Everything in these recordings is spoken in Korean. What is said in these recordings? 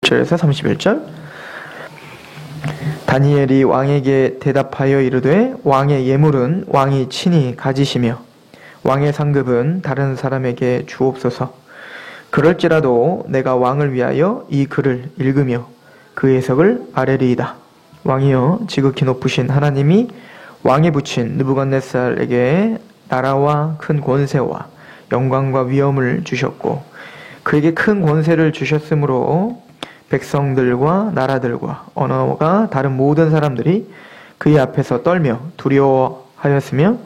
30절에서 31절. 다니엘이 왕에게 대답하여 이르되 왕의 예물은 왕이 친히 가지시며 왕의 상급은 다른 사람에게 주옵소서. 그럴지라도 내가 왕을 위하여 이 글을 읽으며 그 해석을 아뢰리이다. 왕이여, 지극히 높으신 하나님이 왕에 붙인 느부갓네살에게 나라와 큰 권세와 영광과 위엄을 주셨고 그에게 큰 권세를 주셨으므로 백성들과 나라들과 언어가 다른 모든 사람들이 그의 앞에서 떨며 두려워하였으며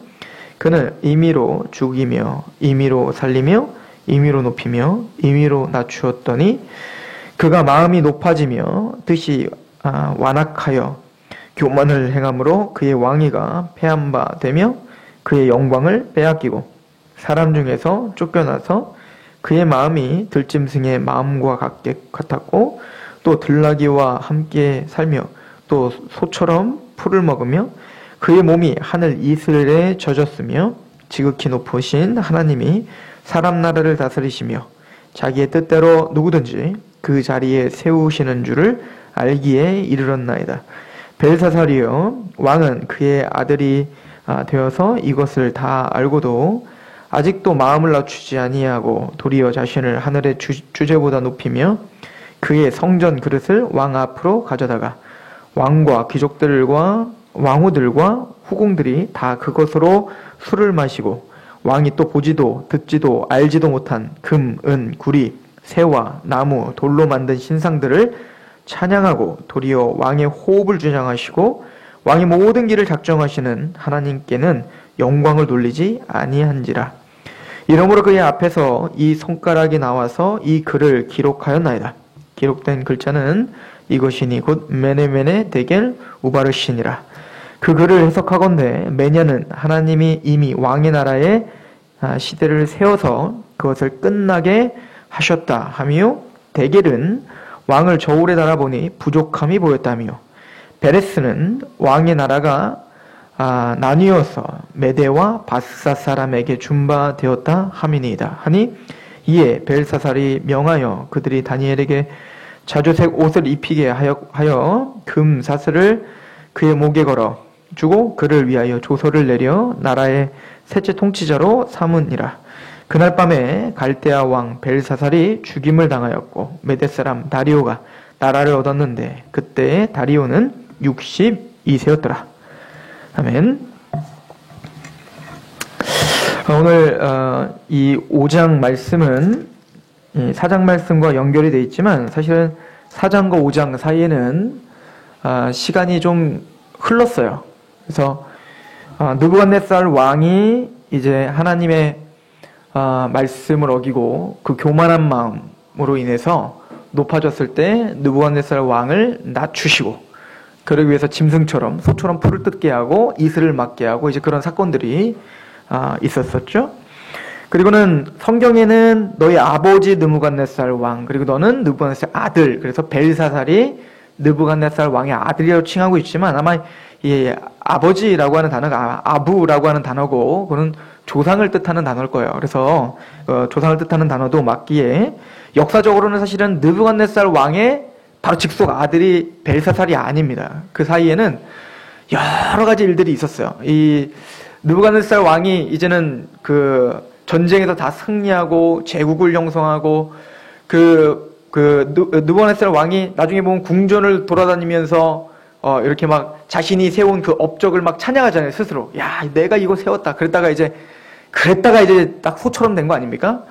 그는 임의로 죽이며 임의로 살리며 임의로 높이며 임의로 낮추었더니 그가 마음이 높아지며 뜻이 완악하여 교만을 행함으로 그의 왕위가 패한 바 되며 그의 영광을 빼앗기고 사람 중에서 쫓겨나서 그의 마음이 들짐승의 마음과 같았고 또 들나귀와 함께 살며 또 소처럼 풀을 먹으며 그의 몸이 하늘 이슬에 젖었으며 지극히 높으신 하나님이 사람 나라를 다스리시며 자기의 뜻대로 누구든지 그 자리에 세우시는 줄을 알기에 이르렀나이다. 벨사살이여, 왕은 그의 아들이 되어서 이것을 다 알고도 아직도 마음을 낮추지 아니하고 도리어 자신을 하늘의 주제보다 높이며 그의 성전 그릇을 왕 앞으로 가져다가 왕과 귀족들과 왕후들과 후궁들이 다 그것으로 술을 마시고 왕이 또 보지도 듣지도 알지도 못한 금, 은, 구리, 새와 나무, 돌로 만든 신상들을 찬양하고 도리어 왕의 호흡을 주장하시고 왕의 모든 길을 작정하시는 하나님께는 영광을 돌리지 아니한지라. 이러므로 그의 앞에서 이 손가락이 나와서 이 글을 기록하였나이다. 기록된 글자는 이것이니 곧 메네메네 데겔 우바르시니라. 그 글을 해석하건대 메냐는 하나님이 이미 왕의 나라에 시대를 세워서 그것을 끝나게 하셨다 하며 데겔은 왕을 저울에 달아보니 부족함이 보였다며 베레스는 왕의 나라가 나뉘어서 메대와 바스사 사람에게 준바되었다 함이니이다 하니 이에 벨사살이 명하여 그들이 다니엘에게 자주색 옷을 입히게 하여 금 사슬을 그의 목에 걸어 주고 그를 위하여 조서를 내려 나라의 셋째 통치자로 삼으니라. 그날 밤에 갈대아 왕 벨사살이 죽임을 당하였고 메대 사람 다리오가 나라를 얻었는데 그때 다리오는 62세였더라. 아멘. 오늘 이 5장 말씀은 4장 말씀과 연결이 되어 있지만 사실은 4장과 5장 사이에는 시간이 좀 흘렀어요. 그래서 느부갓네살 왕이 이제 하나님의 말씀을 어기고 그 교만한 마음으로 인해서 높아졌을 때 느부갓네살 왕을 낮추시고 그러기 위해서 짐승처럼 소처럼 풀을 뜯게 하고 이슬을 맞게 하고 이제 그런 사건들이 있었었죠. 그리고는 성경에는 너희 아버지 느부갓네살 왕 그리고 너는 느부갓네살 아들 그래서 벨사살이 느부갓네살 왕의 아들이라고 칭하고 있지만 아마 이 아버지라고 하는 단어가 아부라고 하는 단어고 그는 조상을 뜻하는 단어일 거예요. 그래서 조상을 뜻하는 단어도 맞기에 역사적으로는 사실은 느부갓네살 왕의 바로 직속 아들이 벨사살이 아닙니다. 그 사이에는 여러 가지 일들이 있었어요. 이 느부갓네살 왕이 이제는 그 전쟁에서 다 승리하고 제국을 형성하고 느부갓네살 왕이 나중에 보면 궁전을 돌아다니면서 이렇게 막 자신이 세운 그 업적을 막 찬양하잖아요, 스스로. 야, 내가 이거 세웠다. 그랬다가 이제 딱 소처럼 된 거 아닙니까?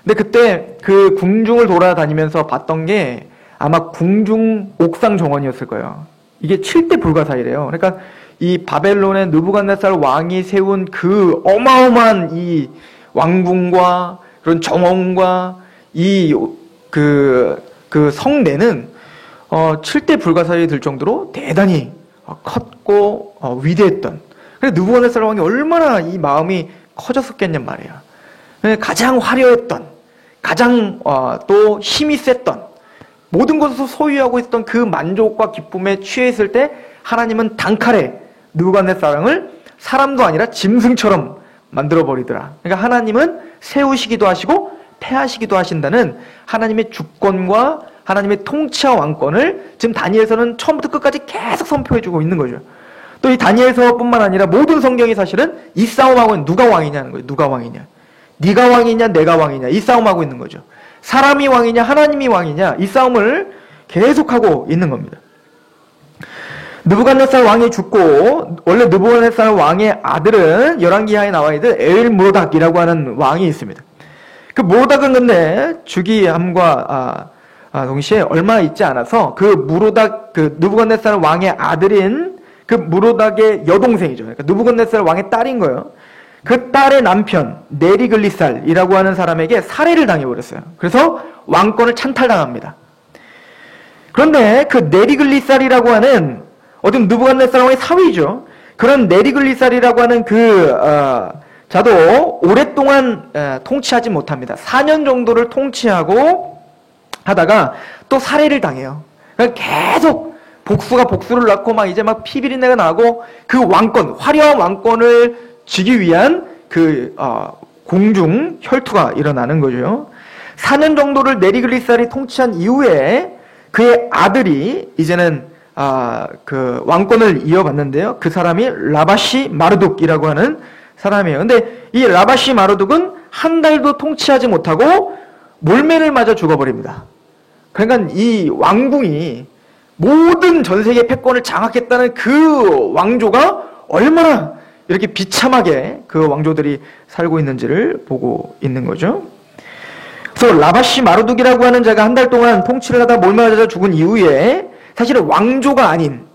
근데 그때 그 궁중을 돌아다니면서 봤던 게 아마 궁중 옥상 정원이었을 거예요. 이게 7대 불가사의래요. 그러니까 이 바벨론의 느부갓네살 왕이 세운 그 어마어마한 이 왕궁과 그런 정원과 그 성내는 7대 불가사의 들 정도로 대단히 컸고 위대했던. 그래서 느부갓네살 왕이 얼마나 이 마음이 커졌었겠냔 말이에요. 가장 화려했던, 가장 또 힘이 셌던, 모든 것을 소유하고 있었던 그 만족과 기쁨에 취했을 때 하나님은 단칼에 느부갓네살 왕을 사람도 아니라 짐승처럼 만들어버리더라. 그러니까 하나님은 세우시기도 하시고 패하시기도 하신다는 하나님의 주권과 하나님의 통치와 왕권을 지금 다니엘서는 처음부터 끝까지 계속 선포해주고 있는 거죠. 또 이 다니엘서뿐만 아니라 모든 성경이 사실은 이 싸움하고 있는 누가 왕이냐는 거예요. 누가 왕이냐. 네가 왕이냐 내가 왕이냐 이 싸움하고 있는 거죠. 사람이 왕이냐 하나님이 왕이냐 이 싸움을 계속하고 있는 겁니다. 느부갓네살 왕이 죽고 원래 느부갓네살 왕의 아들은 열왕기하에 나와 있는 엘모닥이라고 하는 왕이 있습니다. 그 모닥은 근데 주기함과 동시에 얼마 있지 않아서 그 느부갓네살 왕의 아들인 그 무로닥의 여동생이죠. 그러니까 느부갓네살 왕의 딸인 거예요. 그 딸의 남편 네리글리살이라고 하는 사람에게 살해를 당해버렸어요. 그래서 왕권을 찬탈당합니다. 그런데 그 네리글리살이라고 하는 어떤 느부갓네살 왕의 사위죠. 그런 네리글리살이라고 하는 자도 오랫동안 통치하지 못합니다. 4년 정도를 통치하고 하다가 또 살해를 당해요. 그러니까 계속 복수가 복수를 낳고 막 이제 막 피비린내가 나고 그 왕권, 화려한 왕권을 쥐기 위한 공중 혈투가 일어나는 거죠. 4년 정도를 네리글리살이 통치한 이후에 그의 아들이 이제는 그 왕권을 이어받는데요. 그 사람이 라바시 마르둑이라고 하는 사람이에요. 근데 이 라바시 마르둑은 한 달도 통치하지 못하고 몰매를 맞아 죽어버립니다. 그러니까 이 왕궁이 모든 전 세계 패권을 장악했다는 그 왕조가 얼마나 이렇게 비참하게 그 왕조들이 살고 있는지를 보고 있는 거죠. 그래서 라바시 마르둑이라고 하는 자가 한 달 동안 통치를 하다 몰매 맞아 죽은 이후에 사실은 왕조가 아닌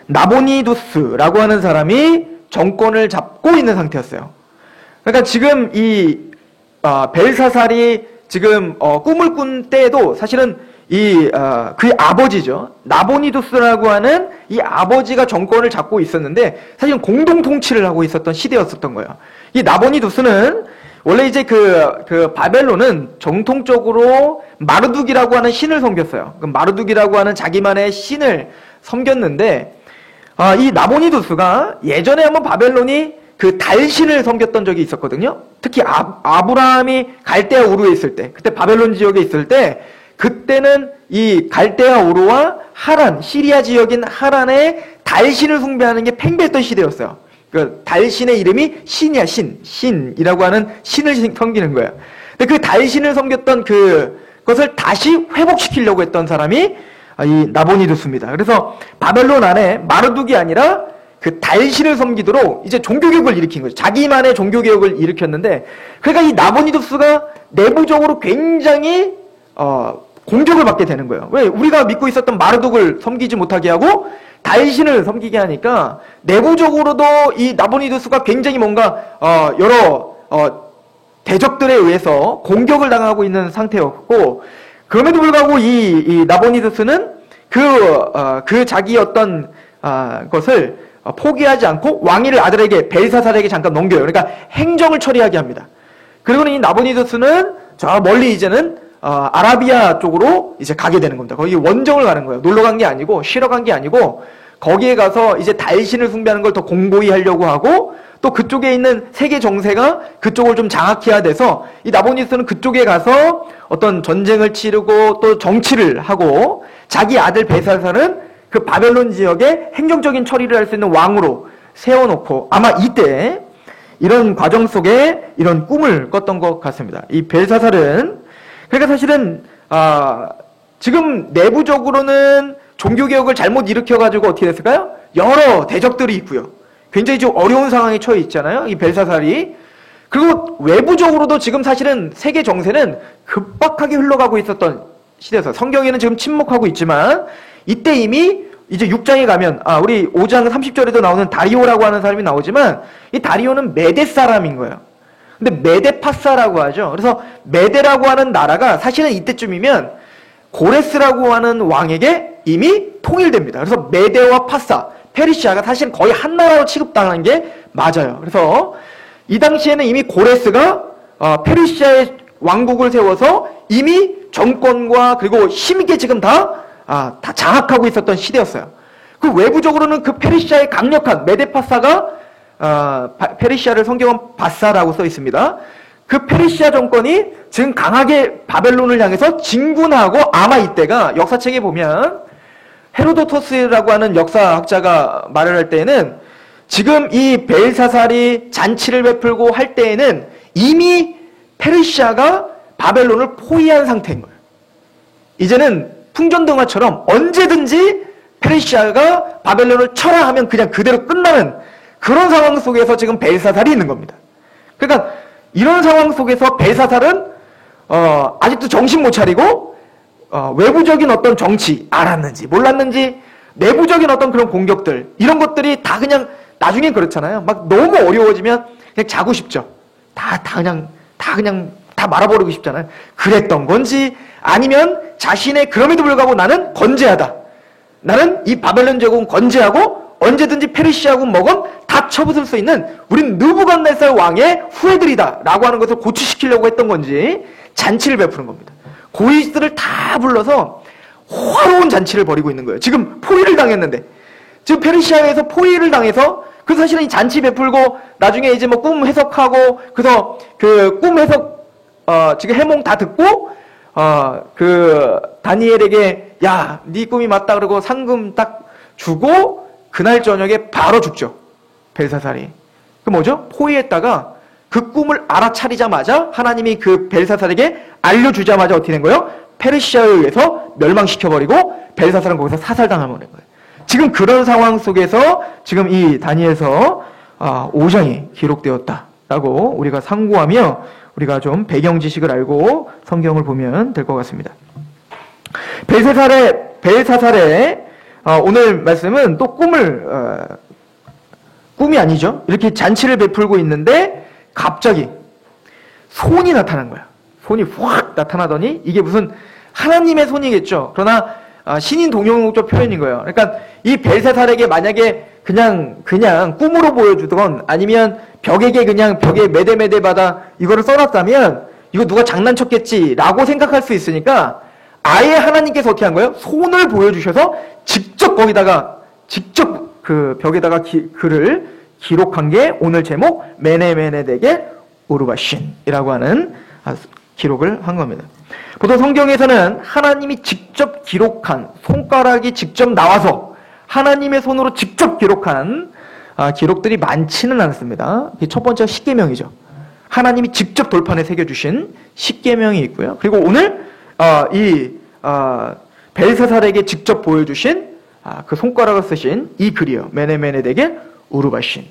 나보니두스라고 하는 사람이 정권을 잡고 있는 상태였어요. 그러니까 지금 이 벨사살이 지금 꿈을 꾼 때에도 사실은 그의 아버지죠. 나보니두스라고 하는 이 아버지가 정권을 잡고 있었는데 사실은 공동 통치를 하고 있었던 시대였었던 거예요. 이 나보니두스는 원래 이제 그 바벨론은 정통적으로 마르둑이라고 하는 신을 섬겼어요. 그 마르둑이라고 하는 자기만의 신을 섬겼는데 이 나보니두스가 예전에 한번 바벨론이 그 달신을 섬겼던 적이 있었거든요. 특히 아브라함이 갈대아 우르에 있을 때, 그때 바벨론 지역에 있을 때, 그때는 이 갈대아 우르와 하란, 시리아 지역인 하란의 달신을 숭배하는 게 팽배했던 시대였어요. 그 달신의 이름이 신이야, 신이라고 하는 신을 섬기는 거예요. 근데 그 달신을 섬겼던 그것을 다시 회복시키려고 했던 사람이 이 나보니두스입니다. 그래서 바벨론 안에 마르둑이 아니라 그 달신을 섬기도록 이제 종교개혁을 일으킨 거죠. 자기만의 종교개혁을 일으켰는데, 그러니까 이 나보니두스가 내부적으로 굉장히 공격을 받게 되는 거예요. 왜? 우리가 믿고 있었던 마르둑을 섬기지 못하게 하고 달신을 섬기게 하니까 내부적으로도 이 나보니두스가 굉장히 뭔가 여러 대적들에 의해서 공격을 당하고 있는 상태였고, 그럼에도 불구하고 이 나보니두스는 그 자기 어떤 것을 포기하지 않고 왕위를 아들에게 벨사살에게 잠깐 넘겨요. 그러니까 행정을 처리하게 합니다. 그리고는 이 나보니두스는 저 멀리 이제는 아라비아 쪽으로 이제 가게 되는 겁니다. 거기 원정을 가는 거예요. 놀러 간 게 아니고 쉬러 간 게 아니고 거기에 가서 이제 달신을 숭배하는 걸 더 공고히 하려고 하고, 또 그쪽에 있는 세계 정세가 그쪽을 좀 장악해야 돼서 이 나보니두스는 그쪽에 가서 어떤 전쟁을 치르고 또 정치를 하고, 자기 아들 벨사살은 그 바벨론 지역에 행정적인 처리를 할 수 있는 왕으로 세워놓고, 아마 이때 이런 과정 속에 이런 꿈을 꿨던 것 같습니다. 이 벨사살은 그러니까 사실은 지금 내부적으로는 종교개혁을 잘못 일으켜가지고 어떻게 됐을까요? 여러 대적들이 있고요. 굉장히 좀 어려운 상황에 처해 있잖아요. 이 벨사살이. 그리고 외부적으로도 지금 사실은 세계 정세는 급박하게 흘러가고 있었던 시대에서, 성경에는 지금 침묵하고 있지만 이때 이미 이제 6장에 가면 우리 5장 30절에도 나오는 다리오라고 하는 사람이 나오지만, 이 다리오는 메대 사람인 거예요. 근데 메데파사라고 하죠. 그래서 메데라고 하는 나라가 사실은 이때쯤이면 고레스라고 하는 왕에게 이미 통일됩니다. 그래서 메데와 파사, 페르시아가 사실 거의 한 나라로 취급당한 게 맞아요. 그래서 이 당시에는 이미 고레스가 페르시아의 왕국을 세워서 이미 정권과 그리고 힘있게 지금 다 장악하고 있었던 시대였어요. 그 외부적으로는 그 페르시아의 강력한 메데파사가 페르시아를 성경은 바사라고 써 있습니다. 그 페르시아 정권이 지금 강하게 바벨론을 향해서 진군하고, 아마 이때가 역사책에 보면 헤로도토스라고 하는 역사학자가 말을 할 때에는 지금 이 벨사살이 잔치를 베풀고 할 때에는 이미 페르시아가 바벨론을 포위한 상태인 거예요. 이제는 풍전등화처럼 언제든지 페르시아가 바벨론을 쳐라 하면 그냥 그대로 끝나는 그런 상황 속에서 지금 벨사살이 있는 겁니다. 그러니까 이런 상황 속에서 벨사살은 아직도 정신 못 차리고 외부적인 어떤 정치 알았는지 몰랐는지 내부적인 어떤 그런 공격들 이런 것들이 다 그냥 나중엔 그렇잖아요. 막 너무 어려워지면 그냥 자고 싶죠. 다 말아버리고 싶잖아요. 그랬던 건지 아니면 자신의 그럼에도 불구하고 나는 건재하다. 나는 이 바벨론 제국은 건재하고 언제든지 페르시아군 먹은 다 쳐부술 수 있는 우린 느부갓네살 왕의 후예들이다 라고 하는 것을 고취시키려고 했던 건지 잔치를 베푸는 겁니다. 고위들을 다 불러서 화로운 잔치를 벌이고 있는 거예요. 지금 포위를 당했는데 지금 페르시아에서 포위를 당해서 그 사실은 이 잔치 베풀고 나중에 이제 뭐 꿈 해석하고 그래서 그 꿈 해석 지금 해몽 다 듣고 그 다니엘에게 야, 네 꿈이 맞다 그러고 상금 딱 주고 그날 저녁에 바로 죽죠. 벨사살이. 그 뭐죠? 포위했다가 그 꿈을 알아차리자마자 하나님이 그 벨사살에게 알려주자마자 어떻게 된 거예요? 페르시아에 의해서 멸망시켜버리고 벨사살은 거기서 사살당하는 거예요. 지금 그런 상황 속에서 지금 이 다니엘서 5장이 기록되었다라고 우리가 상고하며 우리가 좀 배경 지식을 알고 성경을 보면 될 것 같습니다. 벨사살의 오늘 말씀은 또 꿈이 아니죠. 이렇게 잔치를 베풀고 있는데 갑자기 손이 나타난 거야. 손이 확 나타나더니 이게 무슨 하나님의 손이겠죠. 그러나 신인 동용적 표현인 거예요. 그러니까 이 벨사살에게 만약에 그냥 꿈으로 보여주던 아니면 벽에 매대매대 받아 이거를 써놨다면 이거 누가 장난쳤겠지라고 생각할 수 있으니까 아예 하나님께서 어떻게 한 거예요? 손을 보여주셔서 직접 그 벽에다가 글을 기록한 게 오늘 제목 메네메네덱의 우르바신이라고 하는 기록을 한 겁니다. 보통 성경에서는 하나님이 직접 기록한 손가락이 직접 나와서 하나님의 손으로 직접 기록한 기록들이 많지는 않습니다. 첫 번째가 십계명이죠. 하나님이 직접 돌판에 새겨주신 십계명이 있고요. 그리고 오늘 벨사살에게 직접 보여주신 그 손가락을 쓰신 이 글이요. 메네메네덱의 우르바신.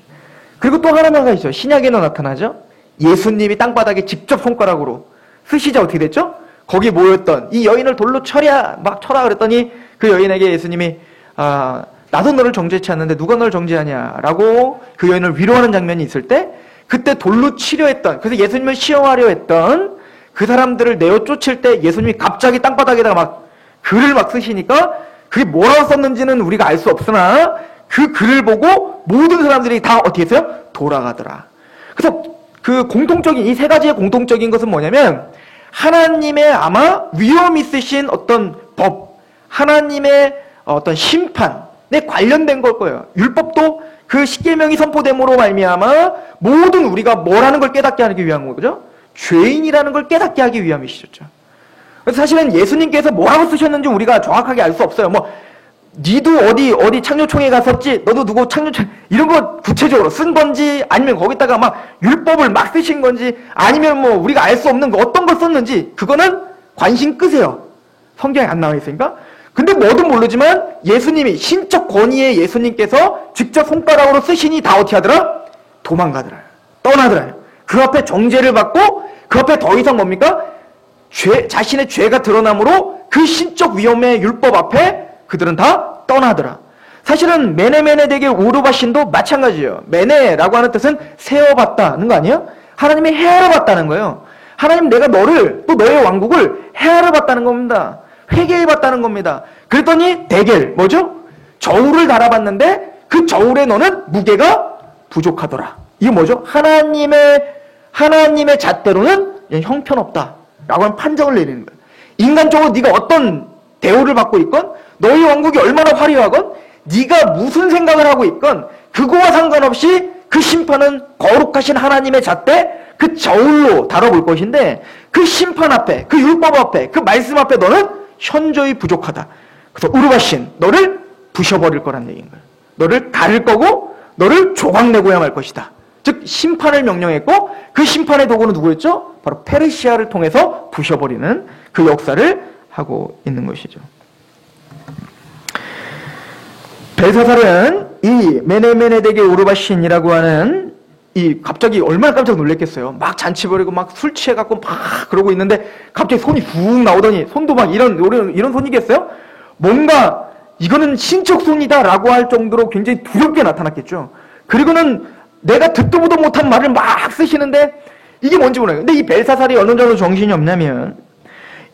그리고 또 하나가 있죠. 신약에는 나타나죠. 예수님이 땅바닥에 직접 손가락으로 쓰시자 어떻게 됐죠? 거기 모였던 이 여인을 돌로 쳐라 그랬더니 그 여인에게 예수님이 나도 너를 정죄치 않는데 누가 너를 정죄하냐라고 그 여인을 위로하는 장면이 있을 때 그때 돌로 치려 했던 그래서 예수님을 시험하려 했던 그 사람들을 내어 쫓을 때 예수님이 갑자기 땅바닥에다가 글을 쓰시니까 그게 뭐라고 썼는지는 우리가 알 수 없으나 그 글을 보고 모든 사람들이 다 어떻게 했어요? 돌아가더라. 그래서 그 공통적인 이 세 가지의 공통적인 것은 뭐냐면 하나님의 아마 위험 있으신 어떤 법, 하나님의 어떤 심판에 관련된 걸 거예요. 율법도 그 십계명이 선포됨으로 말미암아 모든 우리가 뭐라는 걸 깨닫게 하기 위한 거죠. 죄인이라는 걸 깨닫게 하기 위함이시죠. 그래서 사실은 예수님께서 뭐라고 쓰셨는지 우리가 정확하게 알 수 없어요. 니도 어디 창조총회 갔었지? 너도 누구 창조총 이런 거 구체적으로 쓴 건지 아니면 거기다가 율법을 쓰신 건지 아니면 우리가 알 수 없는 거 어떤 걸 썼는지 그거는 관심 끄세요. 성경에 안 나와 있으니까. 근데 뭐든 모르지만 예수님이 신적 권위의 예수님께서 직접 손가락으로 쓰시니 다 어떻게 하더라? 도망가더라. 떠나더라요. 그 앞에 정죄를 받고 그 앞에 더 이상 뭡니까? 자신의 죄가 드러남으로 그 신적 위험의 율법 앞에 그들은 다 떠나더라. 사실은 메네메네덱의 우르바신도 마찬가지예요. 메네라고 하는 뜻은 세워봤다는 거 아니에요? 하나님이 헤아려 봤다는 거예요. 하나님 내가 너를 또 너의 왕국을 헤아려 봤다는 겁니다. 회개해 봤다는 겁니다. 그랬더니 데겔 뭐죠? 저울을 달아봤는데 그 저울에 너는 무게가 부족하더라. 이게 뭐죠? 하나님의 잣대로는 형편없다라고 하는 판정을 내리는 거예요. 인간적으로 네가 어떤 대우를 받고 있건 너희 왕국이 얼마나 화려하건 네가 무슨 생각을 하고 있건 그거와 상관없이 그 그 심판은 거룩하신 하나님의 잣대, 그 저울로 다뤄볼 것인데 그 심판 앞에, 그 율법 앞에, 그 말씀 앞에 너는 현저히 부족하다. 그래서 우르바신, 너를 부셔버릴 거란 얘기인 거예요. 너를 가릴 거고 너를 조각내고야 말 것이다. 즉 심판을 명령했고 그 심판의 도구는 누구였죠? 바로 페르시아를 통해서 부셔버리는 그 역사를 하고 있는 것이죠. 벨사살은 이 메네메네덱의 우르바신이라고 하는 이 갑자기 얼마나 깜짝 놀랐겠어요. 막 잔치 벌이고 막 술 취해갖고 막 그러고 있는데 갑자기 손이 훅 나오더니 손도 막 이런 손이겠어요? 뭔가 이거는 신적 손이다라고 할 정도로 굉장히 두렵게 나타났겠죠. 그리고는 내가 듣도 보도 못한 말을 막 쓰시는데 이게 뭔지 모르겠어요. 근데 이 벨사살이 어느 정도 정신이 없냐면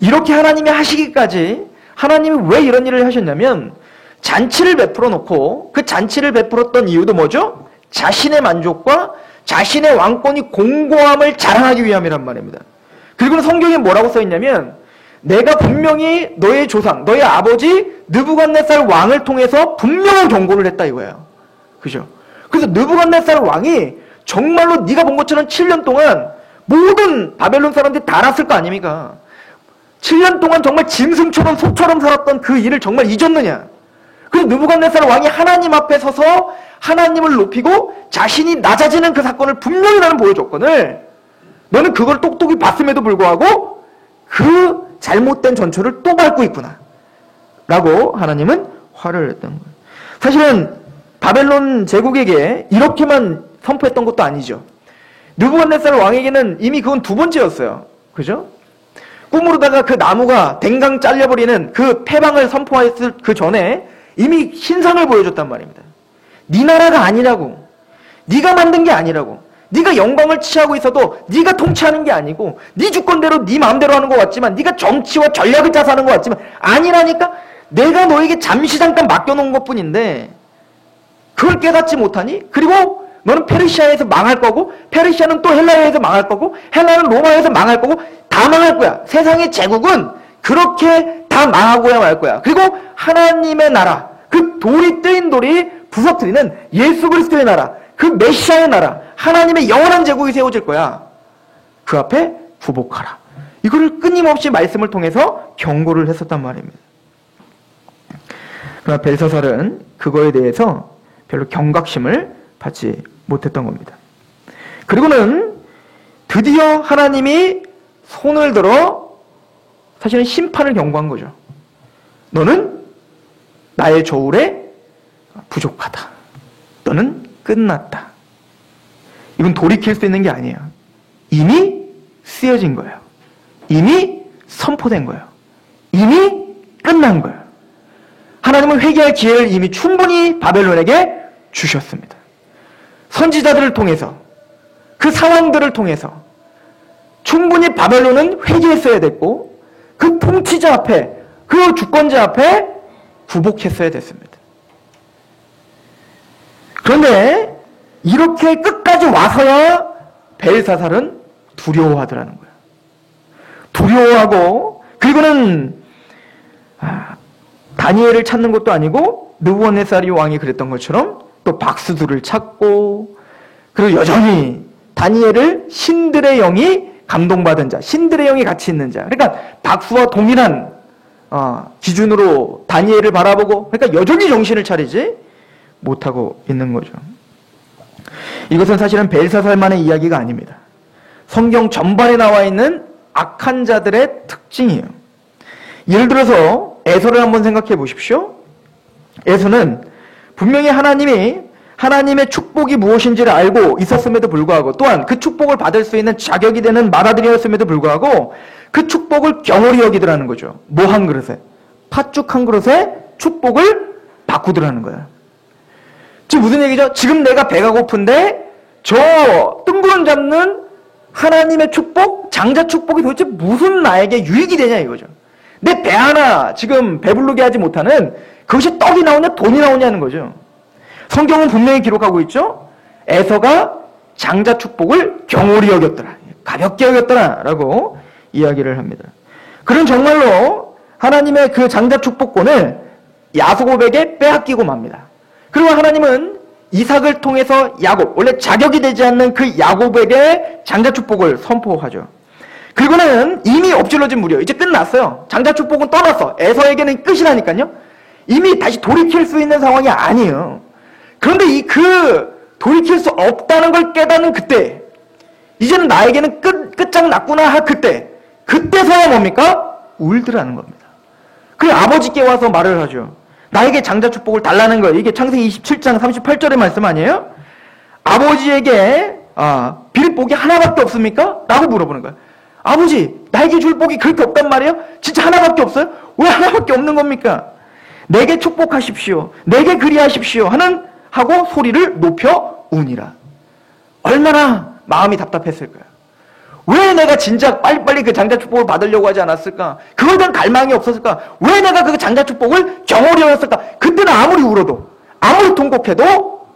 이렇게 하나님이 하시기까지 하나님이 왜 이런 일을 하셨냐면 잔치를 베풀어 놓고 그 잔치를 베풀었던 이유도 뭐죠? 자신의 만족과 자신의 왕권이 공고함을 자랑하기 위함이란 말입니다. 그리고 성경에 뭐라고 써있냐면 내가 분명히 너의 조상, 너의 아버지 느부갓네살 왕을 통해서 분명한 경고를 했다 이거예요. 그죠? 그래서 느부갓네살 왕이 정말로 네가 본 것처럼 7년 동안 모든 바벨론 사람들이 다 알았을 거 아닙니까? 7년 동안 정말 짐승처럼 소처럼 살았던 그 일을 정말 잊었느냐? 그래서 느부갓네살 왕이 하나님 앞에 서서 하나님을 높이고 자신이 낮아지는 그 사건을 분명히 나는 보여줬거늘 너는 그걸 똑똑히 봤음에도 불구하고 그 잘못된 전초를 또 밟고 있구나 라고 하나님은 화를 냈던 거예요. 사실은 바벨론 제국에게 이렇게만 선포했던 것도 아니죠. 느부갓네살 왕에게는 이미 그건 두 번째였어요. 그죠? 꿈으로다가 그 나무가 댕강 잘려버리는 그 패방을 선포했을 그 전에 이미 신상을 보여줬단 말입니다. 네 나라가 아니라고. 네가 만든 게 아니라고. 네가 영광을 취하고 있어도 네가 통치하는 게 아니고 네 주권대로 네 마음대로 하는 것 같지만 네가 정치와 전략을 짜서 하는 것 같지만 아니라니까. 내가 너에게 잠시 잠깐 맡겨놓은 것뿐인데 그걸 깨닫지 못하니? 그리고 너는 페르시아에서 망할 거고 페르시아는 또 헬라에서 망할 거고 헬라는 로마에서 망할 거고 다 망할 거야. 세상의 제국은 그렇게 다 망하고야 말 거야. 그리고 하나님의 나라, 그 돌이 뜨인 돌이 부서뜨리는 예수 그리스도의 나라, 그 메시아의 나라, 하나님의 영원한 제국이 세워질 거야. 그 앞에 굴복하라. 이거를 끊임없이 말씀을 통해서 경고를 했었단 말입니다. 그러나 벨사살은 그거에 대해서 별로 경각심을 받지 못했던 겁니다. 그리고는 드디어 하나님이 손을 들어 사실은 심판을 경고한 거죠. 너는 나의 저울에 부족하다. 너는 끝났다. 이건 돌이킬 수 있는 게 아니에요. 이미 쓰여진 거예요. 이미 선포된 거예요. 이미 끝난 거예요. 하나님은 회개할 기회를 이미 충분히 바벨론에게 주셨습니다. 선지자들을 통해서 그 상황들을 통해서 충분히 바벨론은 회개했어야 됐고 그 통치자 앞에 그 주권자 앞에 굴복했어야 됐습니다. 그런데 이렇게 끝까지 와서야 벨사살은 두려워하더라는 거예요. 두려워하고 그리고는 다니엘을 찾는 것도 아니고 느부갓네살 왕이 그랬던 것처럼 또 박수들을 찾고 그리고 여전히 다니엘을 신들의 영이 감동받은 자, 신들의 영이 같이 있는 자. 그러니까 박수와 동일한 기준으로 다니엘을 바라보고 그러니까 여전히 정신을 차리지 못하고 있는 거죠. 이것은 사실은 벨사살만의 이야기가 아닙니다. 성경 전반에 나와 있는 악한 자들의 특징이에요. 예를 들어서 에서를 한번 생각해 보십시오. 에서는 분명히 하나님의 축복이 무엇인지를 알고 있었음에도 불구하고 또한 그 축복을 받을 수 있는 자격이 되는 맏아들이었음에도 불구하고 그 축복을 경홀히 여기더라는 거죠. 뭐 한 그릇에? 팥죽 한 그릇에 축복을 바꾸더라는 거예요. 지금 무슨 얘기죠? 지금 내가 배가 고픈데 저 뜬구름 잡는 하나님의 축복, 장자 축복이 도대체 무슨 나에게 유익이 되냐 이거죠. 내 배 하나 지금 배부르게 하지 못하는 그것이 떡이 나오냐 돈이 나오냐는 거죠. 성경은 분명히 기록하고 있죠. 에서가 장자 축복을 경홀히 여겼더라. 가볍게 여겼더라 라고 이야기를 합니다. 그는 정말로 하나님의 그 장자 축복권을 야고보에게 빼앗기고 맙니다. 그리고 하나님은 이삭을 통해서 야곱, 원래 자격이 되지 않는 그 야곱에게 장자축복을 선포하죠. 그리고는 이미 엎질러진 물이요. 이제 끝났어요. 장자축복은 떠났어. 에서에게는 끝이라니까요. 이미 다시 돌이킬 수 있는 상황이 아니에요. 그런데 돌이킬 수 없다는 걸 깨닫는 그때, 이제는 나에게는 끝장났구나 할 그때서야 뭡니까? 울더라는 겁니다. 그래 아버지께 와서 말을 하죠. 나에게 장자축복을 달라는 거예요. 이게 창세기 27장 38절의 말씀 아니에요? 아버지에게 빌 복이 하나밖에 없습니까? 라고 물어보는 거예요. 아버지, 나에게 줄 복이 그렇게 없단 말이에요? 진짜 하나밖에 없어요? 왜 하나밖에 없는 겁니까? 내게 축복하십시오. 내게 그리하십시오. 하고 소리를 높여 우니라. 얼마나 마음이 답답했을까요? 왜 내가 진짜 빨리빨리 그 장자축복을 받으려고 하지 않았을까? 그거에 대한 갈망이 없었을까? 왜 내가 그 장자축복을 경홀히 여겼을까? 그때는 아무리 울어도, 아무리 통곡해도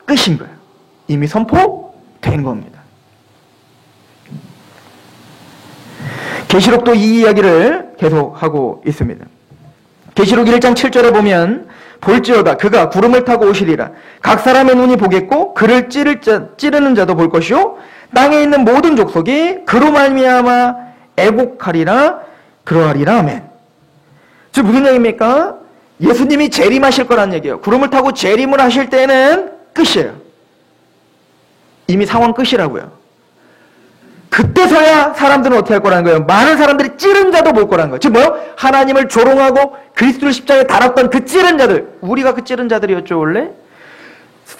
끝인 거예요. 이미 선포된 겁니다. 계시록도 이 이야기를 계속하고 있습니다. 계시록 1장 7절에 보면 볼지어다 그가 구름을 타고 오시리라. 각 사람의 눈이 보겠고 그를 찌르는 자도 볼 것이요 땅에 있는 모든 족속이 그로 말미암아 애곡하리라. 그러하리라. 아멘. 즉 무슨 얘기입니까? 예수님이 재림하실 거라는 얘기예요. 구름을 타고 재림을 하실 때는 끝이에요. 이미 상황 끝이라고요. 그때서야 사람들은 어떻게 할 거라는 거예요? 많은 사람들이 찌른 자도 볼 거라는 거예요. 즉 뭐요? 하나님을 조롱하고 그리스도를 십자가에 달았던 그 찌른 자들, 우리가 그 찌른 자들이었죠 원래?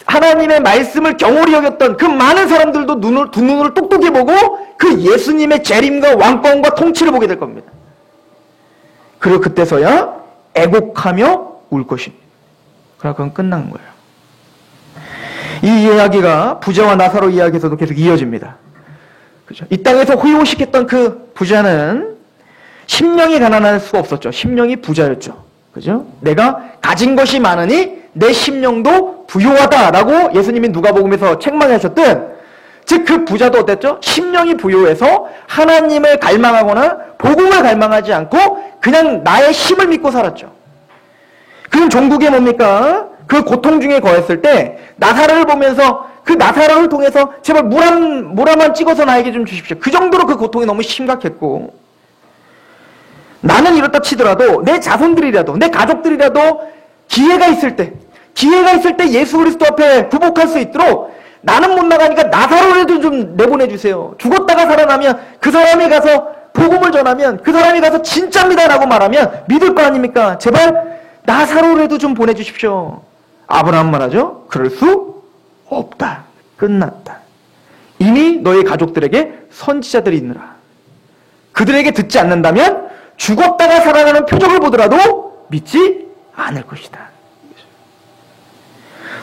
하나님의 말씀을 경홀히 여겼던 그 많은 사람들도 두 눈으로 똑똑히 보고 그 예수님의 재림과 왕권과 통치를 보게 될 겁니다. 그리고 그때서야 애곡하며 울 것입니다. 그러나 그건 끝난 거예요. 이 이야기가 부자와 나사로 이야기에서도 계속 이어집니다. 그죠? 이 땅에서 호의호식했던 그 부자는 심령이 가난할 수가 없었죠. 심령이 부자였죠. 그죠? 내가 가진 것이 많으니 내 심령도 부요하다라고 예수님이 누가복음에서 책망하셨던, 즉 그 부자도 어땠죠? 심령이 부요해서 하나님을 갈망하거나 복음을 갈망하지 않고 그냥 나의 힘을 믿고 살았죠. 그럼 종국에 뭡니까? 그 고통 중에 거했을 때 나사로를 보면서 그 나사로를 통해서 제발 물 하나만 찍어서 나에게 좀 주십시오. 그 정도로 그 고통이 너무 심각했고, 나는 이렇다 치더라도 내 자손들이라도 내 가족들이라도 기회가 있을 때 예수 그리스도 앞에 굴복할 수 있도록 나는 못 나가니까 나사로라도 좀 내보내주세요. 죽었다가 살아나면 그 사람이 가서 복음을 전하면 그 사람이 가서 진짜입니다라고 말하면 믿을 거 아닙니까? 제발 나사로라도 좀 보내주십시오. 아브라함 말하죠. 그럴 수 없다. 끝났다. 이미 너희 가족들에게 선지자들이 있느라. 그들에게 듣지 않는다면 죽었다가 살아나는 표적을 보더라도 믿지 않을 것이다.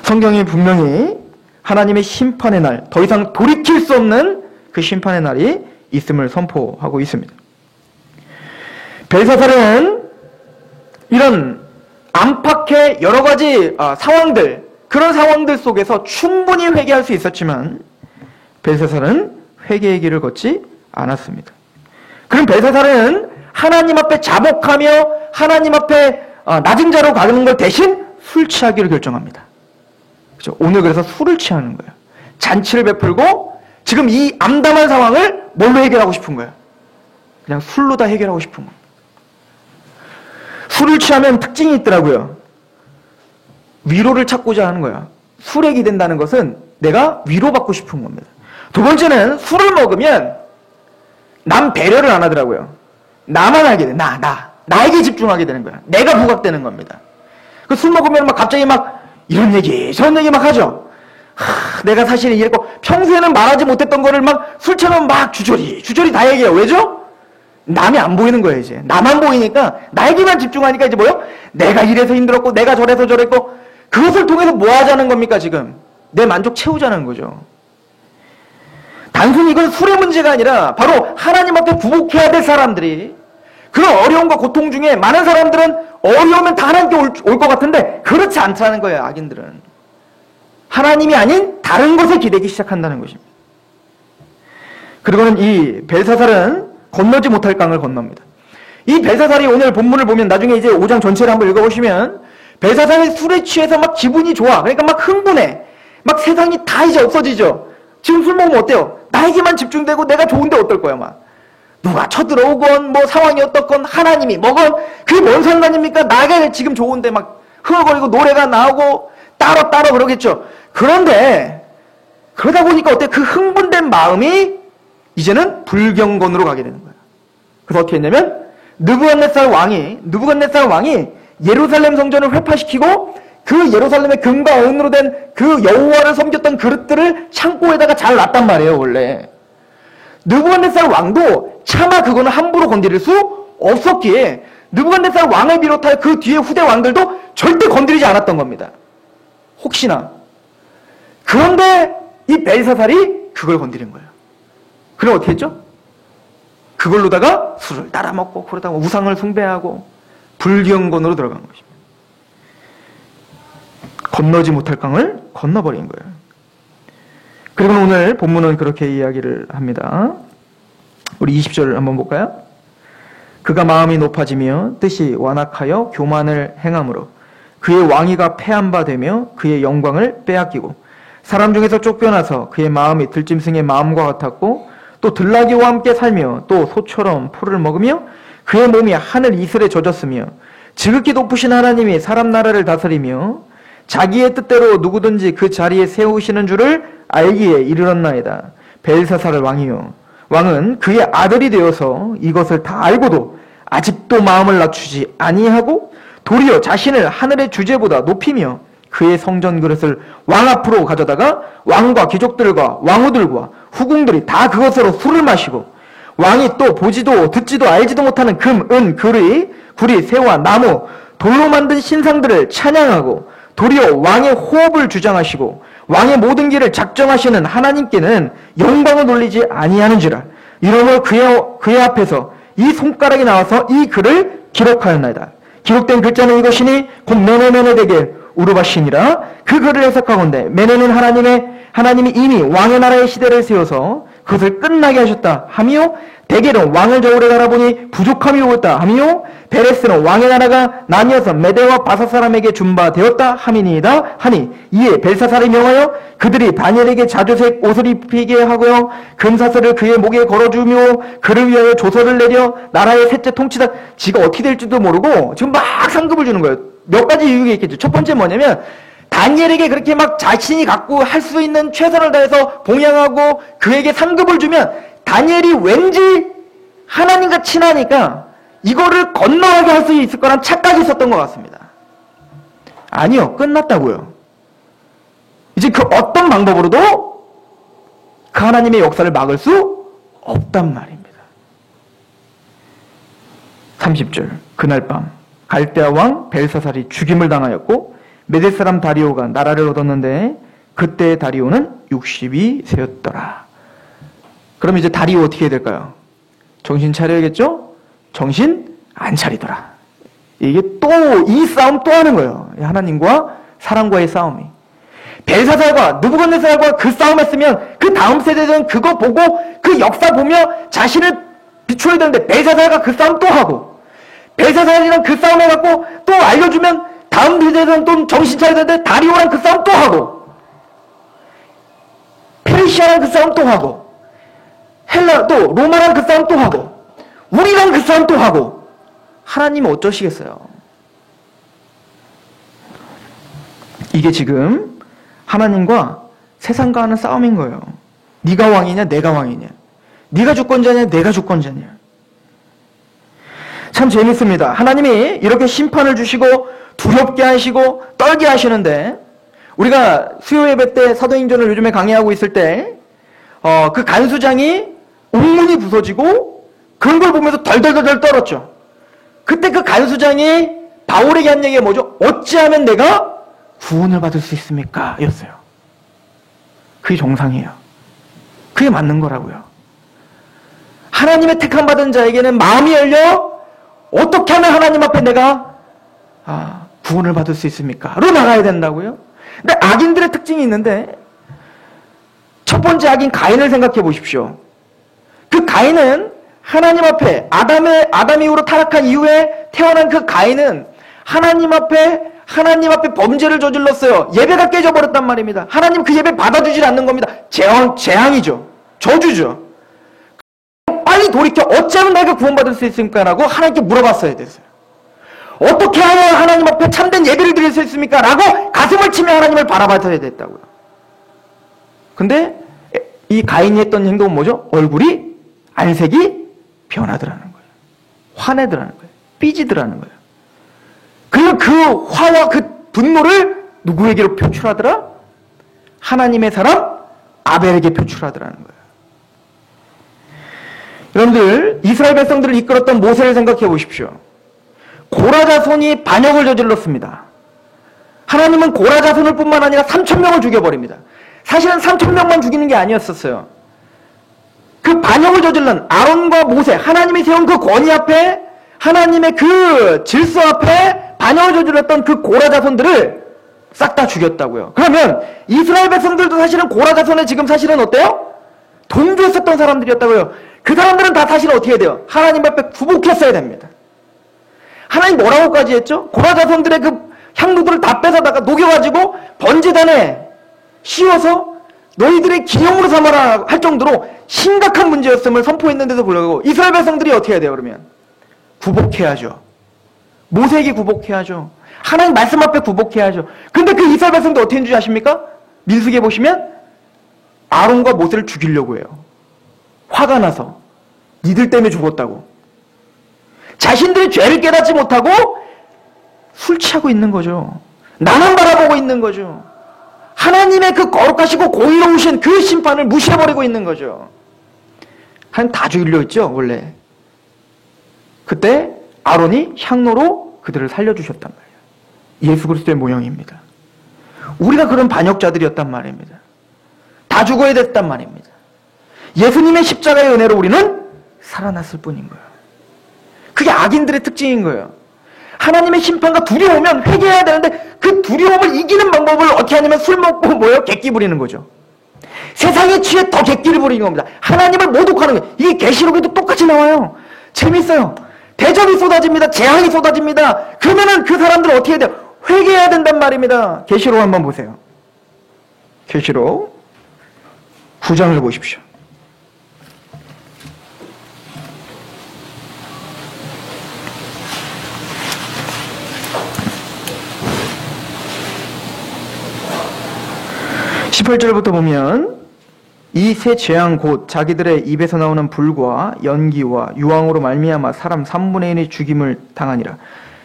성경이 분명히 하나님의 심판의 날, 더 이상 돌이킬 수 없는 그 심판의 날이 있음을 선포하고 있습니다. 벨사살은 이런 안팎의 여러 가지 상황들, 그런 상황들 속에서 충분히 회개할 수 있었지만 벨사살은 회개의 길을 걷지 않았습니다. 그럼 벨사살은 하나님 앞에 자복하며 하나님 앞에 낮은 자로 가는 걸 대신 술 취하기를 결정합니다. 그렇죠? 오늘 그래서 술을 취하는 거예요. 잔치를 베풀고 지금 이 암담한 상황을 뭘로 해결하고 싶은 거예요? 그냥 술로 다 해결하고 싶은 거예요. 술을 취하면 특징이 있더라고요. 위로를 찾고자 하는 거야. 술에 기댄다는 것은 내가 위로받고 싶은 겁니다. 두 번째는 술을 먹으면 남 배려를 안 하더라고요. 나만 알게 돼. 나에게 집중하게 되는 거야. 내가 부각되는 겁니다. 그 술 먹으면 막 갑자기 막 이런 얘기 저런 얘기 막 하죠. 내가 사실 이랬고 평소에는 말하지 못했던 거를 막 술 취하면 막 주저리 다 얘기해요. 왜죠? 남이 안 보이는 거예요. 이제 나만 보이니까 나에게만 집중하니까 이제 뭐요? 내가 이래서 힘들었고 내가 저래서 저랬고 그것을 통해서 뭐 하자는 겁니까? 지금 내 만족 채우자는 거죠. 단순히 이건 술의 문제가 아니라 바로 하나님 앞에 굴복해야 될 사람들이, 그런 어려움과 고통 중에 많은 사람들은 어려우면 다 하나님께 올 것 같은데 그렇지 않다는 거예요. 악인들은 하나님이 아닌 다른 것에 기대기 시작한다는 것입니다. 그리고는 이 벨사살은 건너지 못할 강을 건넙니다. 이 벨사살이 오늘 본문을 보면 나중에 이제 5장 전체를 한번 읽어보시면 벨사살이 술에 취해서 막 기분이 좋아. 그러니까 막 흥분해. 막 세상이 다 이제 없어지죠. 지금 술 먹으면 어때요? 나에게만 집중되고 내가 좋은데 어떨 거야, 막. 누가 쳐들어오건, 뭐 상황이 어떻건, 하나님이 뭐건, 그게 뭔 상관입니까? 나가 지금 좋은데 막 흥얼거리고 노래가 나오고, 따로 그러겠죠. 그런데, 그러다 보니까 어때? 그 흥분된 마음이 이제는 불경건으로 가게 되는 거예요. 그래서 어떻게 했냐면, 느부갓네살 왕이 예루살렘 성전을 회파시키고, 그 예루살렘의 금과 은으로 된 그 여호와를 섬겼던 그릇들을 창고에다가 잘 놨단 말이에요, 원래. 느부갓네살 왕도 차마 그거는 함부로 건드릴 수 없었기에 느부갓네살 왕을 비롯하여 그 뒤에 후대 왕들도 절대 건드리지 않았던 겁니다. 혹시나. 그런데 이 벨사살이 그걸 건드린 거예요. 그럼 어떻게 했죠? 그걸로다가 술을 따라 먹고 그러다가 우상을 숭배하고 불경건으로 들어간 것입니다. 건너지 못할 강을 건너버린 거예요. 그리고 오늘 본문은 그렇게 이야기를 합니다. 우리 20절 한번 볼까요? 그가 마음이 높아지며 뜻이 완악하여 교만을 행함으로 그의 왕위가 패한 바 되며 그의 영광을 빼앗기고 사람 중에서 쫓겨나서 그의 마음이 들짐승의 마음과 같았고 또 들나귀와 함께 살며 또 소처럼 풀을 먹으며 그의 몸이 하늘 이슬에 젖었으며 지극히 높으신 하나님이 사람 나라를 다스리며 자기의 뜻대로 누구든지 그 자리에 세우시는 줄을 알기에 이르렀나이다. 벨사살 왕은 그의 아들이 되어서 이것을 다 알고도 아직도 마음을 낮추지 아니하고 도리어 자신을 하늘의 주제보다 높이며 그의 성전 그릇을 왕 앞으로 가져다가 왕과 귀족들과 왕후들과 후궁들이 다 그것으로 술을 마시고 왕이 또 보지도 듣지도 알지도 못하는 금, 은, 구리, 새와 나무, 돌로 만든 신상들을 찬양하고 도리어 왕의 호흡을 주장하시고 왕의 모든 길을 작정하시는 하나님께는 영광을 돌리지 아니하는지라. 이러므로 그의 앞에서 이 손가락이 나와서 이 글을 기록하였나이다. 기록된 글자는 이것이니 곧 메네메네덱의 우르바신이라. 그 글을 해석하건대 메네는 하나님이 이미 왕의 나라의 시대를 세워서 그것을 끝나게 하셨다 하며 데겔은 왕을 저울에 달아보니 부족함이 오었다 하며 베레스는 왕의 나라가 나뉘어서 메대와 바사 사람에게 준 바 되었다 함이니이다 하니 이에 벨사살이 명하여 그들이 다니엘에게 자주색 옷을 입히게 하고요 금사슬을 그의 목에 걸어주며 그를 위하여 조서를 내려 나라의 셋째 통치자 지가 어떻게 될지도 모르고 지금 막 상급을 주는 거예요. 몇 가지 이유가 있겠죠. 첫 번째 뭐냐면 다니엘에게 그렇게 막 자신이 갖고 할 수 있는 최선을 다해서 봉양하고 그에게 상급을 주면 다니엘이 왠지 하나님과 친하니까 이거를 건너가게 할 수 있을 거란 착각이 있었던 것 같습니다. 아니요, 끝났다고요. 이제 그 어떤 방법으로도 그 하나님의 역사를 막을 수 없단 말입니다. 30절 그날 밤 갈대아 왕 벨사살이 죽임을 당하였고 메대 사람 다리오가 나라를 얻었는데 그때 다리오는 60이 세였더라. 그럼 이제 다리오 어떻게 해야 될까요? 정신 차려야겠죠? 정신 안 차리더라. 이게 또 이 싸움 또 하는 거예요. 하나님과 사람과의 싸움이. 벨사살과 느부갓네살과 그 싸움했으면 그 다음 세대들은 그거 보고 그 역사 보며 자신을 비춰야 되는데 벨사살과 그 싸움 또 하고 벨사살이랑 그 싸움 해갖고 또 알려주면 다음 세대들은 또 정신 차려야 되는데 다리오랑 그 싸움 또 하고 페르시아랑 그 싸움 또 하고 헬라 또 로마랑 그 싸움 또 하고 우리랑 그 싸움 또 하고 하나님은 어쩌시겠어요? 이게 지금 하나님과 세상과 하는 싸움인 거예요. 네가 왕이냐 내가 왕이냐 네가 주권자냐 내가 주권자냐. 참 재밌습니다. 하나님이 이렇게 심판을 주시고 두렵게 하시고 떨게 하시는데 우리가 수요 예배 때 사도행전을 요즘에 강의하고 있을 때 그 간수장이 옥문이 부서지고 그런 걸 보면서 덜덜덜 떨었죠. 그때 그 간수장이 바울에게 한 얘기가 뭐죠? 어찌하면 내가 구원을 받을 수 있습니까? 였어요. 그게 정상이에요. 그게 맞는 거라고요. 하나님의 택함받은 자에게는 마음이 열려 어떻게 하면 하나님 앞에 내가 구원을 받을 수 있습니까? 로 나가야 된다고요. 근데 악인들의 특징이 있는데 첫 번째 악인 가인을 생각해 보십시오. 그 가인은 하나님 앞에 아담 이후로 타락한 이후에 태어난 그 가인은 하나님 앞에 하나님 앞에 범죄를 저질렀어요. 예배가 깨져버렸단 말입니다. 하나님 그 예배 받아주질 않는 겁니다. 재앙이죠. 저주죠. 빨리 돌이켜 어쩌면 내가 구원받을 수 있습니까? 라고 하나님께 물어봤어야 됐어요. 어떻게 하면 하나님 앞에 참된 예배를 드릴 수 있습니까? 라고 가슴을 치며 하나님을 바라봐야 됐다고요. 근데 이 가인이 했던 행동은 뭐죠? 얼굴이 안색이 변하더라는 거예요. 화내더라는 거예요. 삐지더라는 거예요. 그리고 그 화와 그 분노를 누구에게로 표출하더라? 하나님의 사람 아벨에게 표출하더라는 거예요. 여러분들, 이스라엘 백성들을 이끌었던 모세를 생각해 보십시오. 고라 자손이 반역을 저질렀습니다. 하나님은 고라 자손을 뿐만 아니라 3,000명을 죽여버립니다. 사실은 3,000명만 죽이는 게 아니었었어요. 그 반역을 저질른 아론과 모세, 하나님이 세운 그 권위 앞에, 하나님의 그 질서 앞에 반역을 저질렀던 그 고라 자손들을 싹 다 죽였다고요. 그러면 이스라엘 백성들도 사실은 고라 자손에 지금 사실은 어때요? 동조했었던 사람들이었다고요. 그 사람들은 다 사실 어떻게 해야 돼요? 하나님 앞에 굴복했어야 됩니다. 하나님 뭐라고까지 했죠? 고라 자손들의 그 향로들을 다 뺏어다가 녹여가지고 번제단에 씌워서 너희들의 기념으로 삼아라 할 정도로 심각한 문제였음을 선포했는데도 불구하고 이스라엘 백성들이 어떻게 해야 돼요? 그러면 굴복해야죠. 모세에게 굴복해야죠. 하나님 말씀 앞에 굴복해야죠. 근데 그 이스라엘 백성들 어떻게 했는지 아십니까? 민수기에 보시면 아론과 모세를 죽이려고 해요. 화가 나서 니들 때문에 죽었다고. 자신들의 죄를 깨닫지 못하고 술 취하고 있는 거죠. 나만 바라보고 있는 거죠. 하나님의 그 거룩하시고 공의로우신 그 심판을 무시해버리고 있는 거죠. 한 다 죽이려 했죠, 원래. 그때 아론이 향로로 그들을 살려주셨단 말이에요. 예수 그리스도의 모형입니다. 우리가 그런 반역자들이었단 말입니다. 다 죽어야 됐단 말입니다. 예수님의 십자가의 은혜로 우리는 살아났을 뿐인 거예요. 그게 악인들의 특징인 거예요. 하나님의 심판과 두려우면 회개해야 되는데 그 두려움을 이기는 방법을 어떻게 하냐면 술 먹고 뭐예요? 객기 부리는 거죠. 세상에 취해 더 객기를 부리는 겁니다. 하나님을 모독하는 거예요. 이게 계시록에도 똑같이 나와요. 재밌어요. 대접이 쏟아집니다. 재앙이 쏟아집니다. 그러면은 그 사람들은 어떻게 해야 돼요? 회개해야 된단 말입니다. 계시록 한번 보세요. 계시록 9장을 보십시오. (18절부터) 보면 이 세 재앙 곧 자기들의 입에서 나오는 불과 연기와 유황으로 말미암아 사람 3분의 1이 죽임을 당하니라.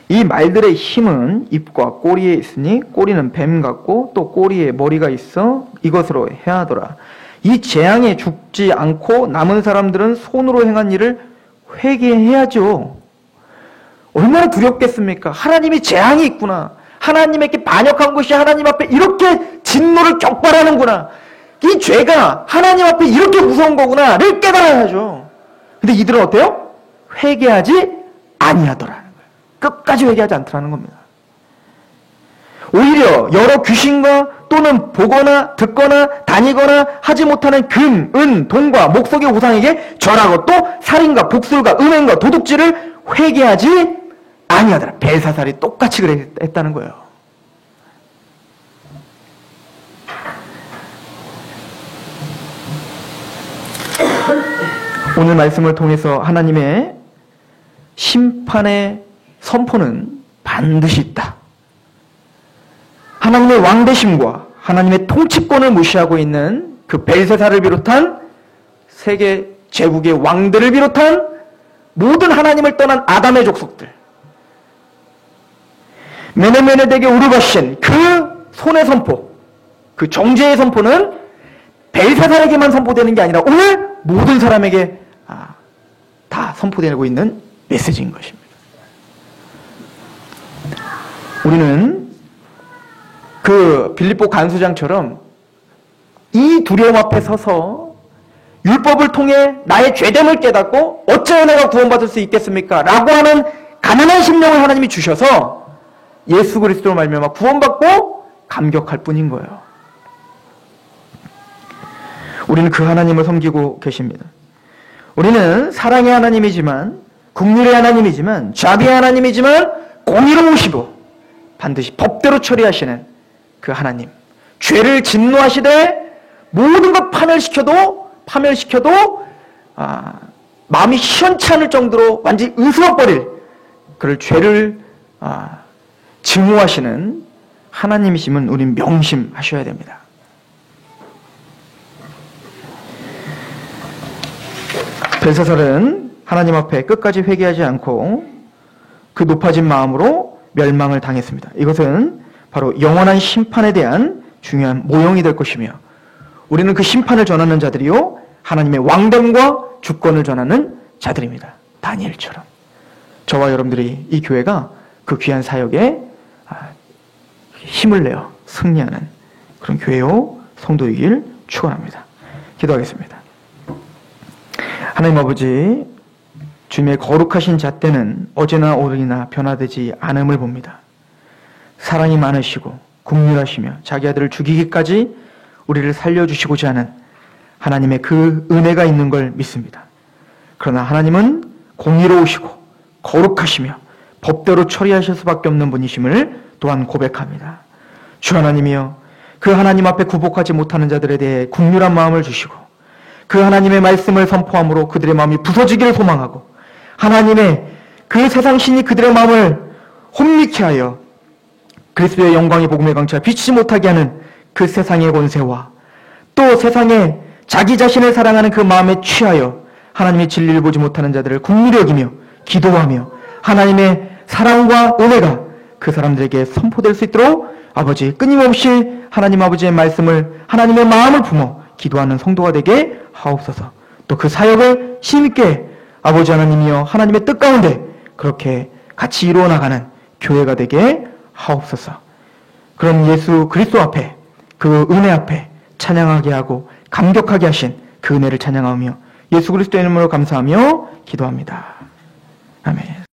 이 말들의 힘은 입과 꼬리에 있으니 꼬리는 뱀 같고 또 꼬리에 머리가 있어 이것으로 해하더라. 이 재앙에 죽지 않고 남은 사람들은 손으로 행한 일을 회개해야죠. 얼마나 두렵겠습니까? 하나님이 재앙이 있구나. 하나님에게 반역한 것이 하나님 앞에 이렇게 진노를 격발하는구나. 이 죄가 하나님 앞에 이렇게 무서운 거구나를 깨달아야죠. 근데 이들은 어때요? 회개하지 아니하더라는 거예요. 끝까지 회개하지 않더라는 겁니다. 오히려 여러 귀신과 또는 보거나 듣거나 다니거나 하지 못하는 금, 은, 돈과 목석의 우상에게 절하고 또 살인과 북술과 음행과 도둑질을 회개하지 아니하더라. 벨사살이 똑같이 그랬다는 거예요. 오늘 말씀을 통해서 하나님의 심판의 선포는 반드시 있다. 하나님의 왕대심과 하나님의 통치권을 무시하고 있는 그 벨사살을 비롯한 세계 제국의 왕들을 비롯한 모든 하나님을 떠난 아담의 족속들, 메네메네덱의 우르바신 그 손의 선포, 그 정죄의 선포는 벨사살에게만 선포되는 게 아니라 오늘 모든 사람에게 다 선포되고 있는 메시지인 것입니다. 우리는 그 빌립보 간수장처럼 이 두려움 앞에 서서 율법을 통해 나의 죄됨을 깨닫고 어찌하여 내가 구원받을 수 있겠습니까? 라고 하는 가난한 심령을 하나님이 주셔서 예수 그리스도로 말미암아 구원받고 감격할 뿐인 거예요. 우리는 그 하나님을 섬기고 계십니다. 우리는 사랑의 하나님이지만, 긍휼의 하나님이지만, 자비의 하나님이지만, 공의로우시고 반드시 법대로 처리하시는 그 하나님. 죄를 진노하시되 모든 것 파멸시켜도 마음이 시원찮을 정도로 완전히 으스러버릴 그를 죄를 증오하시는 하나님이심은 우린 명심하셔야 됩니다. 벨사살은 하나님 앞에 끝까지 회개하지 않고 그 높아진 마음으로 멸망을 당했습니다. 이것은 바로 영원한 심판에 대한 중요한 모형이 될 것이며 우리는 그 심판을 전하는 자들이요 하나님의 왕됨과 주권을 전하는 자들입니다. 다니엘처럼. 저와 여러분들이 이 교회가 그 귀한 사역에 힘을 내어 승리하는 그런 교회요 성도이길 축원합니다. 기도하겠습니다. 하나님 아버지, 주님의 거룩하신 잣대는 어제나 오늘이나 변화되지 않음을 봅니다. 사랑이 많으시고 긍휼하시며 자기 아들을 죽이기까지 우리를 살려주시고자 하는 하나님의 그 은혜가 있는 걸 믿습니다. 그러나 하나님은 공의로우시고 거룩하시며 법대로 처리하실 수밖에 없는 분이심을 또한 고백합니다. 주 하나님이여, 그 하나님 앞에 굴복하지 못하는 자들에 대해 긍휼한 마음을 주시고 그 하나님의 말씀을 선포함으로 그들의 마음이 부서지기를 소망하고 하나님의 그 세상 신이 그들의 마음을 혼미케 하여 그리스도의 영광의 복음의 강처가 비치지 못하게 하는 그 세상의 권세와 또 세상에 자기 자신을 사랑하는 그 마음에 취하여 하나님의 진리를 보지 못하는 자들을 긍휼히 여기며 기도하며 하나님의 사랑과 은혜가 그 사람들에게 선포될 수 있도록 아버지 끊임없이 하나님 아버지의 말씀을 하나님의 마음을 품어 기도하는 성도가 되게 하옵소서. 또 그 사역을 힘있게 아버지 하나님이여 하나님의 뜻 가운데 그렇게 같이 이루어 나가는 교회가 되게 하옵소서. 그럼 예수 그리스도 앞에 그 은혜 앞에 찬양하게 하고 감격하게 하신 그 은혜를 찬양하며 예수 그리스도의 이름으로 감사하며 기도합니다. 아멘.